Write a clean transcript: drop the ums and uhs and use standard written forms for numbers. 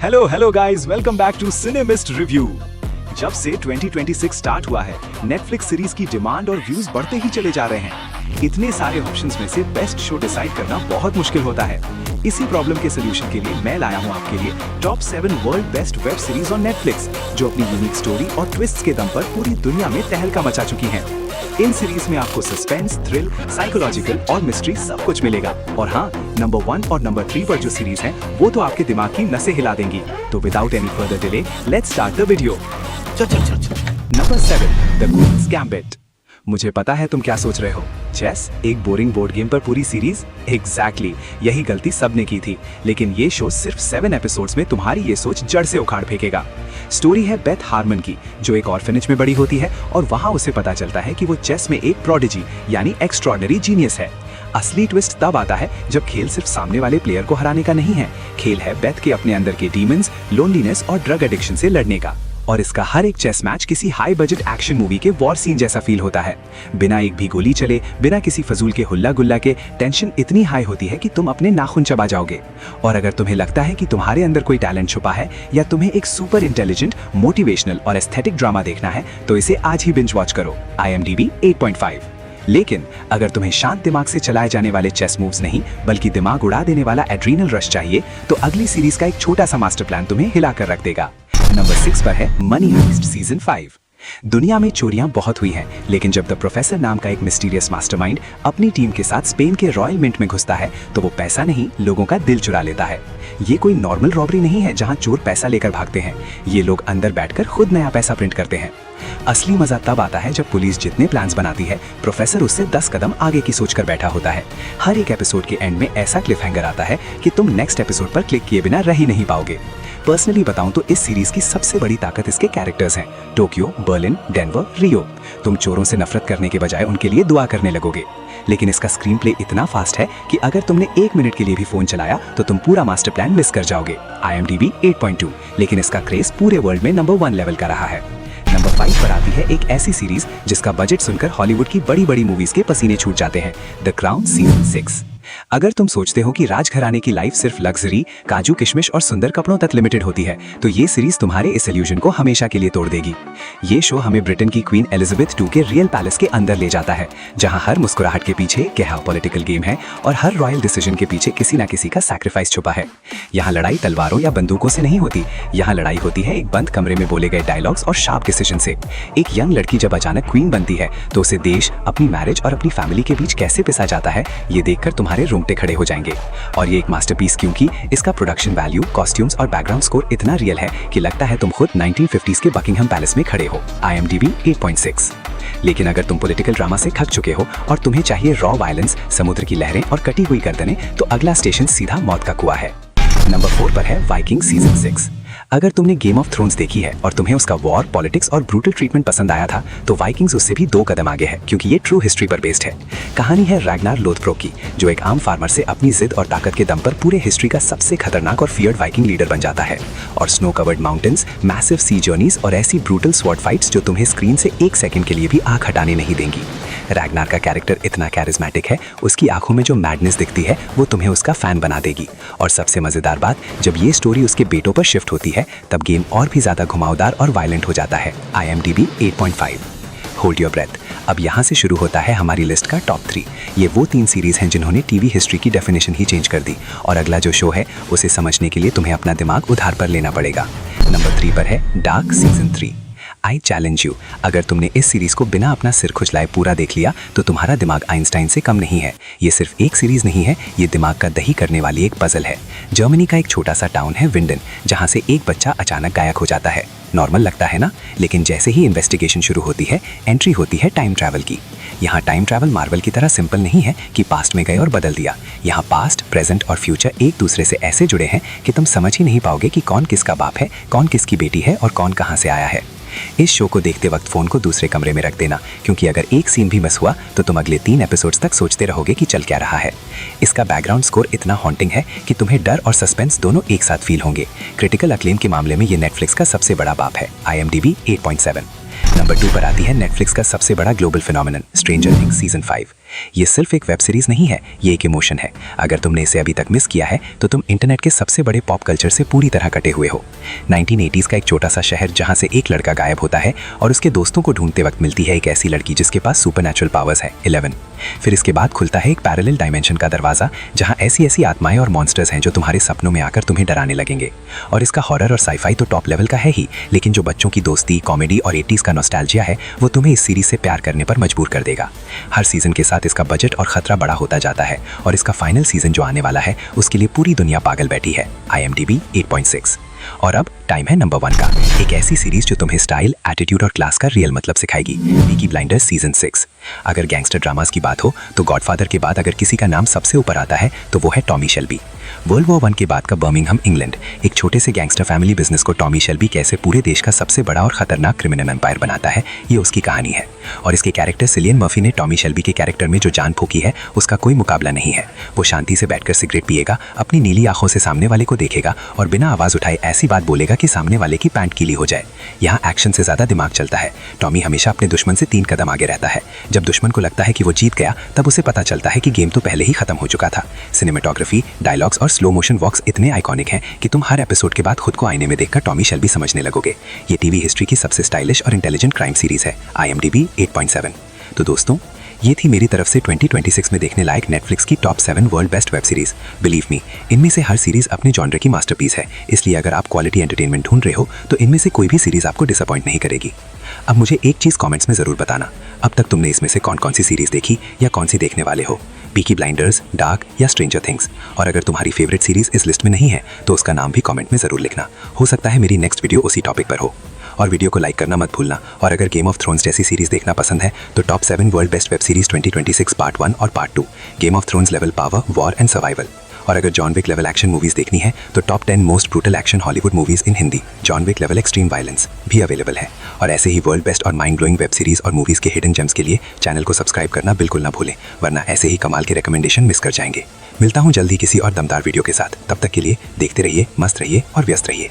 Hello hello guys, welcome back to Cinemist review. जब से 2026 start हुआ है, नेटफ्लिक्स सीरीज की डिमांड और व्यूज बढ़ते ही चले जा रहे हैं। इतने सारे ऑप्शंस में से बेस्ट शो डिसाइड करना बहुत मुश्किल होता है। इसी प्रॉब्लम के सोल्यूशन के लिए मैं लाया हूँ आपके लिए top 7 world best web series on Netflix, जो अपनी यूनिक स्टोरी और ट्विस्ट्स के दम पर पूरी दुनिया में तहलका मचा चुकी हैं। इन सीरीज में आपको सस्पेंस, थ्रिल, साइकोलॉजिकल और मिस्ट्री सब कुछ मिलेगा। और हाँ, नंबर 1 और नंबर 3 पर जो सीरीज हैं, वो तो आपके दिमाग की नसें हिला देंगी। तो without any further delay, let's start the video. Number 7, the Queen's Gambit. मुझे पता है तुम क्या सोच रहे हो, चेस एक बोरिंग बोर्ड गेम पर पूरी सीरीज। एग्जैक्टली, यही गलती सबने की थी। लेकिन ये शो सिर्फ 7 एपिसोड्स में तुम्हारी ये सोच जड़ से उखाड़ फेंकेगा। स्टोरी है बेथ हार्मन की, जो एक ऑर्फनेज में बड़ी होती है और वहां उसे पता चलता है कि वो चेस में एक प्रोडिजी यानी एक्स्ट्रॉर्डिनरी जीनियस है। असली ट्विस्ट तब आता है जब खेल सिर्फ सामने वाले प्लेयर को हराने का नहीं है, खेल है बेथ के अपने अंदर के डीमंस, लोनलीनेस और ड्रग एडिक्शन से लड़ने का। और इसका हर एक चेस मैच किसी हाई बजट एक्शन मूवी के वॉर सीन जैसा फील होता है। बिना एक भी गोली चले, बिना किसी फजूल के हुल्ला गुल्ला के, टेंशन इतनी हाई होती है कि तुम अपने नाखून चबा जाओगे। और अगर तुम्हें लगता है कि तुम्हारे अंदर कोई टैलेंट छुपा है या तुम्हें एक सुपर इंटेलिजेंट, मोटिवेशनल और एस्थेटिक ड्रामा देखना है, तो इसे आज ही बिंज वॉच करो। IMDb 8.5। लेकिन अगर तुम्हें शांत दिमाग से चलाए जाने वाले चेस मूव्स नहीं, बल्कि दिमाग उड़ा देने वाला एड्रीनल रश चाहिए, तो अगली सीरीज का एक छोटा सा मास्टर प्लान तुम्हें हिला कर रख देगा। नंबर 6 पर है मनी हाइस्ट सीजन 5। दुनिया में चोरियां बहुत हुई हैं, लेकिन जब द प्रोफेसर नाम का एक मिस्टीरियस मास्टरमाइंड अपनी टीम के साथ स्पेन के रॉयल मिंट में घुसता है, तो वो पैसा नहीं, लोगों का दिल चुरा लेता है। ये कोई नॉर्मल रॉबरी नहीं है जहां चोर पैसा लेकर भागते हैं। ये लोग अंदर बैठकर खुद नया पैसा प्रिंट करते हैं। असली मजा तब आता है जब पुलिस जितने प्लान्स बनाती है, प्रोफेसर उससे 10 कदम आगे की सोच कर बैठा होता है। हर एक एपिसोड के एंड में ऐसा क्लिफ हैंगर आता है कि तुम नेक्स्ट एपिसोड पर क्लिक किए बिना रह ही नहीं पाओगे। पर्सनली बताऊं तो इस सीरीज की सबसे बड़ी ताकत इसके कैरेक्टर्स हैं। टोक्यो, बर्लिन, डेनवर, रियो। तुम चोरों से नफरत करने के बजाय उनके लिए दुआ करने लगोगे। लेकिन इसका स्क्रीन प्ले इतना फास्ट है कि अगर तुमने 1 मिनट के लिए भी फोन चलाया तो तुम पूरा मास्टर प्लान मिस कर जाओगे। IMDb 8.2, लेकिन इसका क्रेज पूरे वर्ल्ड में नंबर 1 लेवल का रहा है। नंबर 5 पर आती है एक ऐसी सीरीज जिसका बजट सुनकर हॉलीवुड की बड़ी बड़ी मूवीज के पसीने छूट जाते हैं, द क्राउन सीजन 6। अगर तुम सोचते हो कि राजघराने की लाइफ सिर्फ लग्जरी, काजू किशमिश और सुंदर कपड़ों तक लिमिटेड होती है, तो ये सीरीज तुम्हारे इस इल्यूजन को हमेशा के लिए तोड़ देगी। ये शो हमें ब्रिटेन की क्वीन एलिजाबेथ II के रियल पैलेस के अंदर ले जाता है, जहां हर मुस्कुराहट के पीछे गहरा पॉलिटिकल गेम है और हर रॉयल डिसीजन के पीछे किसी न किसी का सैक्रिफाइस छुपा है। यहाँ लड़ाई तलवारों या बंदूकों से नहीं होती, यहाँ लड़ाई होती है एक बंद कमरे में बोले गए डायलॉग्स और शार्प डिसीजन से। एक यंग लड़की जब अचानक क्वीन बनती है, तो उसे देश, अपनी मैरिज और अपनी फैमिली के बीच कैसे पिसा जाता है, ये देखकर तुम्हारे रोंगटे खड़े हो जाएंगे। और ये एक मास्टरपीस क्योंकि इसका प्रोडक्शन वैल्यू, कॉस्ट्यूम्स और बैकग्राउंड स्कोर इतना रियल है कि लगता है तुम खुद 1950s के बकिंगहम पैलेस में खड़े हो। IMDb 8.6। लेकिन अगर तुम पॉलिटिकल ड्रामा से थक चुके हो और तुम्हें चाहिए रॉ वायलेंस, समुद्र की लहरें और कटी हुई गर्दनें, तो अगला स्टेशन सीधा मौत का कुआं है। नंबर 4 पर है वाइकिंग सीजन 6। अगर तुमने गेम ऑफ थ्रोन्स देखी है और तुम्हें उसका वॉर, पॉलिटिक्स और ब्रूटल ट्रीटमेंट पसंद आया था, तो वाइकिंग्स उससे भी 2 कदम आगे है, क्योंकि ये ट्रू हिस्ट्री पर बेस्ड है। कहानी है रैग्नार लोथब्रोक की, जो एक आम फार्मर से अपनी जिद और ताकत के दम पर पूरे हिस्ट्री का सबसे खतरनाक और फियर्ड वाइकिंग लीडर बन जाता है। और स्नो कवर्ड माउंटेन्स, मैसिव सी जर्नीज और ऐसी ब्रूटल स्वॉर्ड फाइट्स जो तुम्हें स्क्रीन से 1 सेकंड के लिए भी आंख हटाने नहीं देंगी। रैग्नार का कैरेक्टर इतना कैरिस्मेटिक है, उसकी आंखों में जो मैडनेस दिखती है वो तुम्हें उसका फैन बना देगी। और सबसे मजेदार बात, जब ये स्टोरी उसके बेटों पर शिफ्ट होती है, तब गेम और भी ज्यादा घुमावदार और वायलेंट हो जाता है। IMDb 8.5। होल्ड योर ब्रेथ, अब यहाँ से शुरू होता है हमारी लिस्ट का टॉप 3। ये वो 3 सीरीज हैं जिन्होंने टीवी हिस्ट्री की डेफिनेशन ही चेंज कर दी, और अगला जो शो है उसे समझने के लिए तुम्हें अपना दिमाग उधार पर लेना पड़ेगा। नंबर 3 पर है dark season 3। I challenge you, अगर तुमने इस सीरीज को बिना अपना सिर खुजलाए पूरा देख लिया, तो तुम्हारा दिमाग आइंस्टाइन से कम नहीं है। ये सिर्फ एक सीरीज नहीं है, ये दिमाग का दही करने वाली एक पजल है। जर्मनी का एक छोटा सा टाउन है विंडन, जहां से एक बच्चा अचानक गायब हो जाता है। नॉर्मल लगता है ना, लेकिन जैसे ही इन्वेस्टिगेशन शुरू होती है, एंट्री होती है टाइम ट्रैवल की। यहाँ टाइम ट्रैवल मार्वल की तरह सिंपल नहीं है कि पास्ट में गए और बदल दिया। यहाँ पास्ट, प्रेजेंट और फ्यूचर एक दूसरे से ऐसे जुड़े हैं कि तुम समझ ही नहीं पाओगे कि कौन किसका बाप है, कौन किसकी बेटी है और कौन कहाँ से आया है। इस शो को देखते वक्त फोन को दूसरे कमरे में रख देना, क्योंकि अगर एक सीन भी मिस हुआ तो तुम अगले 3 एपिसोड्स तक सोचते रहोगे कि चल क्या रहा है। इसका बैकग्राउंड स्कोर इतना हॉन्टिंग है कि तुम्हें डर और सस्पेंस दोनों एक साथ फील होंगे। क्रिटिकल अक्लेम के मामले में ये नेटफ्लिक्स का सबसे बड़ा बाप है। IMDb 8.7। नंबर 2 पर आती है नेटफ्लिक्स का सबसे बड़ा global phenomenon, stranger things season 5। ये सिर्फ एक वेब सीरीज नहीं है, ये एक इमोशन है। अगर तुमने इसे अभी तक मिस किया है तो तुम इंटरनेट के सबसे बड़े पॉप कल्चर से पूरी तरह कटे हुए हो। 1980s का एक छोटा सा शहर जहां से एक लड़का गायब होता है और उसके दोस्तों को ढूंढते वक्त मिलती है एक ऐसी लड़की जिसके पास सुपरनैचुरल पावर्स है, 11। फिर इसके बाद खुलता है एक पैरेलल डायमेंशन का दरवाजा जहां ऐसी ऐसी आत्माएं और मॉन्स्टर्स हैं जो तुम्हारे सपनों में आकर तुम्हें डराने लगेंगे। और इसका हॉरर और साईफाई तो टॉप लेवल का है ही, लेकिन जो बच्चों की दोस्ती, कॉमेडी और 80s का नॉस्टैल्जिया है वो तुम्हें इस सीरीज से प्यार करने पर मजबूर कर देगा। हर सीजन के साथ इसका बजट और खतरा बड़ा होता जाता है और इसका फाइनल सीजन जो आने वाला है उसके लिए पूरी दुनिया पागल बैठी है। IMDb 8.6। और अब टाइम है नंबर 1 का, एक ऐसी सीरीज जो तुम्हें स्टाइल, एटीट्यूड और क्लास का रियल मतलब सिखाएगी। Peaky blinders season 6। अगर गैंगस्टर ड्रामास की बात हो तो गॉडफादर के बाद अगर किसी का नाम सबसे ऊपर आता है तो वो है टॉमी शेल्बी। वर्ल्ड वॉर 1 के बाद का बर्मिंघम, इंग्लैंड, एक छोटे से गैंगस्टर फैमिली बिजनेस को टॉमी शेल्बी कैसे पूरे देश का सबसे बड़ा और खतरनाक क्रिमिनल एम्पायर बनाता है, ये उसकी कहानी है। और इसके कैरेक्टर सिलियन मर्फी ने टॉमी शेल्बी के कैरेक्टर में जो जान फूकी है उसका कोई मुकाबला नहीं है। वो शांति से बैठकर सिगरेट पिएगा, अपनी नीली आंखों से सामने वाले को देखेगा और बिना आवाज उठाए ऐसी बात बोलेगा कि सामने वाले की पैंट गीली हो जाए। यहाँ एक्शन से ज्यादा दिमाग चलता है। टॉमी हमेशा अपने दुश्मन से 3 कदम आगे रहता है। जब दुश्मन को लगता है कि वो जीत गया तब उसे पता चलता है कि गेम तो पहले ही खत्म हो चुका था। सिनेमेटोग्राफी, डायलॉग्स और स्लो मोशन वॉक्स इतने आइकॉनिक हैं कि तुम हर एपिसोड के बाद खुद को आईने में देखकर टॉमी शेल्बी समझने लगोगे। ये टीवी हिस्ट्री की सबसे स्टाइलिश और इंटेलिजेंट क्राइम सीरीज है। IMDb 8.7। तो दोस्तों, ये थी मेरी तरफ से 2026 में देखने लायक नेटफ्लिक्स की top 7 world best web series. Believe me, इनमें से हर सीरीज अपने जॉनर की मास्टरपीस है, इसलिए अगर आप क्वालिटी एंटरटेनमेंट ढूंढ रहे हो तो इनमें से कोई भी सीरीज आपको डिसअपॉइंट नहीं करेगी। अब मुझे एक चीज़ कमेंट्स में ज़रूर बताना, अब तक तुमने इसमें से कौन कौन सी सीरीज देखी या कौन सी देखने वाले हो, पीकी ब्लाइंडर्स, डार्क या स्ट्रेंजर थिंग्स। और अगर तुम्हारी फेवरेट सीरीज इस लिस्ट में नहीं है तो उसका नाम भी कमेंट में ज़रूर लिखना। हो सकता है मेरी नेक्स्ट वीडियो उसी टॉपिक पर हो। और वीडियो को लाइक करना मत भूलना। और अगर गेम ऑफ थ्रोन्स जैसी सीरीज देखना पसंद है तो top 7 world best web series 2026 part 1 और part 2, Game of Thrones level power, war and survival. और अगर John Wick level action movies देखनी है तो top 10 most brutal action Hollywood movies in Hindi, John Wick level extreme violence भी available है। और ऐसे ही वर्ल्ड बेस्ट और माइंड ब्लोइंग वेब सीरीज और मूवीज के हिडन जेम्स के लिए चैनल को सब्सक्राइब करना बिल्कुल ना भूलें, वरना ऐसे ही कमाल के रिकमेंडेशन मिस कर जाएंगे। मिलता हूँ जल्दी किसी और दमदार वीडियो के साथ। तब तक के लिए देखते रहिए, मस्त रहिए और व्यस्त रहिए।